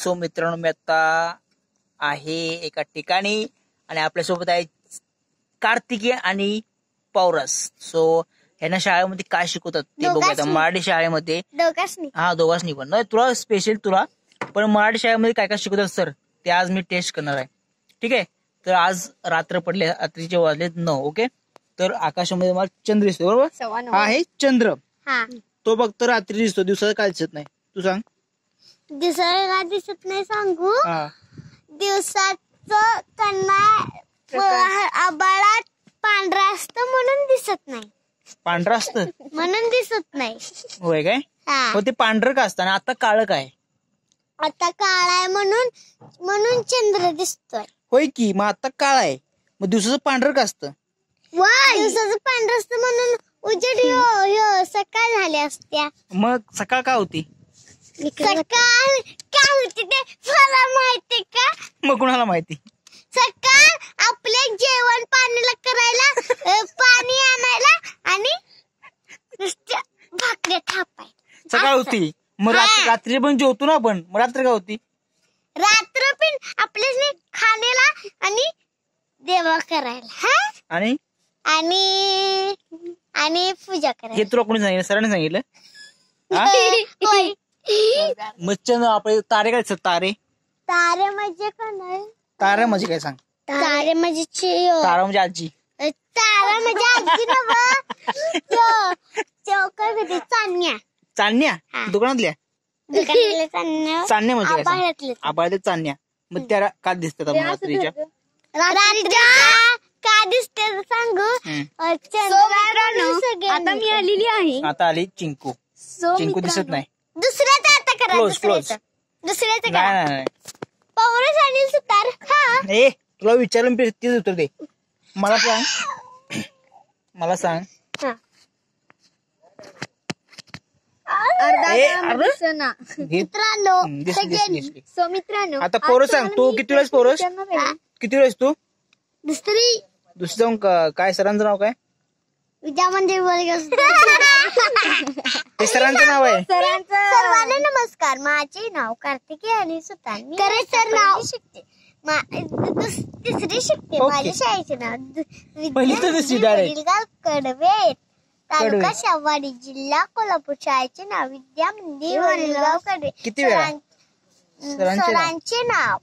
So मित्रांनो, मी आता आहे एका ठिकाणी आणि आपल्यासोबत आहे कार्तिकी आणि पौरस. सो ह्यांना शाळेमध्ये काय शिकवतात ते बघूया. मराठी शाळेमध्ये दोघांनी पण नाही, तुला स्पेशल तुला पण मराठी शाळेमध्ये काय काय शिकवतात सर ते आज मी टेस्ट करणार आहे. ठीक आहे, तर आज रात्र पडले, रात्रीचे वाजलेत 9. ओके, तर आकाशामध्ये मला चंद्र दिसतो बरोबर. हा आहे चंद्र, तो फक्त रात्री दिसतो, दिवसाचं काय दिसत नाही. तू सांग. दिवसाचं काय दिसत नाही सांगू. दिवसाचं त्यांना आबाळात पांढरा असतं म्हणून दिसत नाही. पांढरं असतं म्हणून दिसत नाही. होय काय? हो, ते पांढरं का असतं आणि आता काळं काय? आता काळा आहे म्हणून चंद्र दिसतोय. होय की, मग आता काळ आहे, मग दिवसाचं पांढरं का असतं? दिवसाचं पांढरं असतं म्हणून उजेड सकाळ झाल्या असत्या. मग सकाळ का होती? सकाळ काय होती ते मला माहिती का? मग कुणाला माहिती? सकाळ आपले जेवण पाणीला करायला पाणी आणायला आणि भाकऱ्या थापायला सकाळ होती. मग रात्री पण जेवतो ना आपण, मग रात्र का होती? रात्र पण आपल्या खाण्याला आणि देवा करायला आणि आणि आणि पूजा करायला. हे तुला कोणी सांगितलं? सरांनी सांगितलं? होय. मग चंद्र आपले तारे काय दिसतात? तारे तारे म्हणजे काय? तारा म्हणजे काय सांग? तारे म्हणजे तारा म्हणजे आजी. तारा म्हणजे आजी नव्ह, काय म्हणते चांदण्या. चांदण्या दुकानातल्या चांदण्या म्हणजे काय? आबाळातल्या चांदण्या. मग त्या का दिसतात रात्रीच्या? काय दिसते सांगू. आता मी आलेली आहे. आता आली चिंकू. चिंकू दिसत नाही. दुसऱ्याचा आता करा. क्लोज. दुसऱ्याचं नाही. पौरस आणि सुतार. ए, तुला विचारून तीच उत्तर दे. मला सांग. मित्रांनो आता पोरस सांग, तू किती वेळेस पोरस? किती वेळेस तू? दुसरी जाऊन काय सरांचं नाव काय? विद्या मंदिर वर्ग. ते सरांचं नाव आहे. सर्वांना नमस्कार. माझे नाव कार्तिकी आणि सुतार. सर नाव शिकते. तिसरी शिकते. माझ्या शाळेचे नाव कडवे, तालुका शाहवाडी, जिल्हा कोल्हापूर. शाळेचे नाव विद्या मंदिर वडगाव कडवे. किती वेळा? सरांचे नाव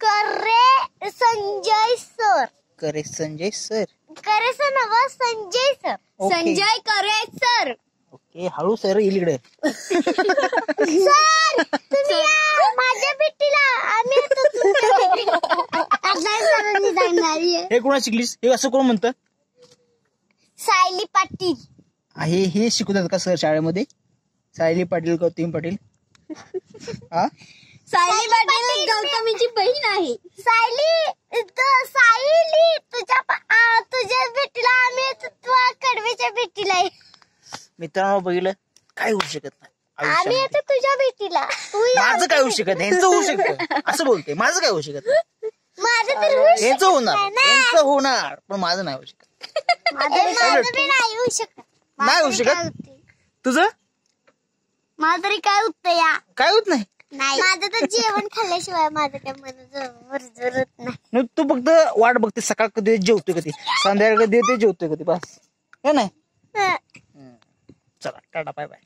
करे संजय सर. करे संजय सर. करे सर नव संजय सर. संजय करे सर. ओके, हळू सर येईल इकडे. सर तुम्ही माझ्या भेटीला आम्ही हे कोणा शिकलीस? हे असं कोण म्हणतं? सायली पाटील. हे शिकवतात का सर शाळेमध्ये? सायली पाटील, गौतमी पाटील. सायली पाटील गौतमीची बहीण आहे. सायली तुझ्या भेटीला आम्ही कडवेच्या भेटीला आहे. मित्रांनो बघितलं, काय होऊ शकत नाही आम्ही आता तुझ्या भेटीला. माझं काय होऊ शकत नाही, यांचं होऊ शकतं. असं बोलते, माझं काय होऊ शकत नाही. माझं तर यांचं होणार पण माझं नाही होऊ शकत. नाही होऊ शकत. नाही होऊ शकत. तुझं माझं तरी काय होतं या? काय होत नाही. माझं तर जेवण खाल्ल्याशिवाय माझं काय मन नाही. तू फक्त वाट बघते, सकाळ कधी जेवतोय, कधी संध्याकाळ कधी जेवतोय, कधी बस. हे नाही. चला, टाटा, बाय बाय.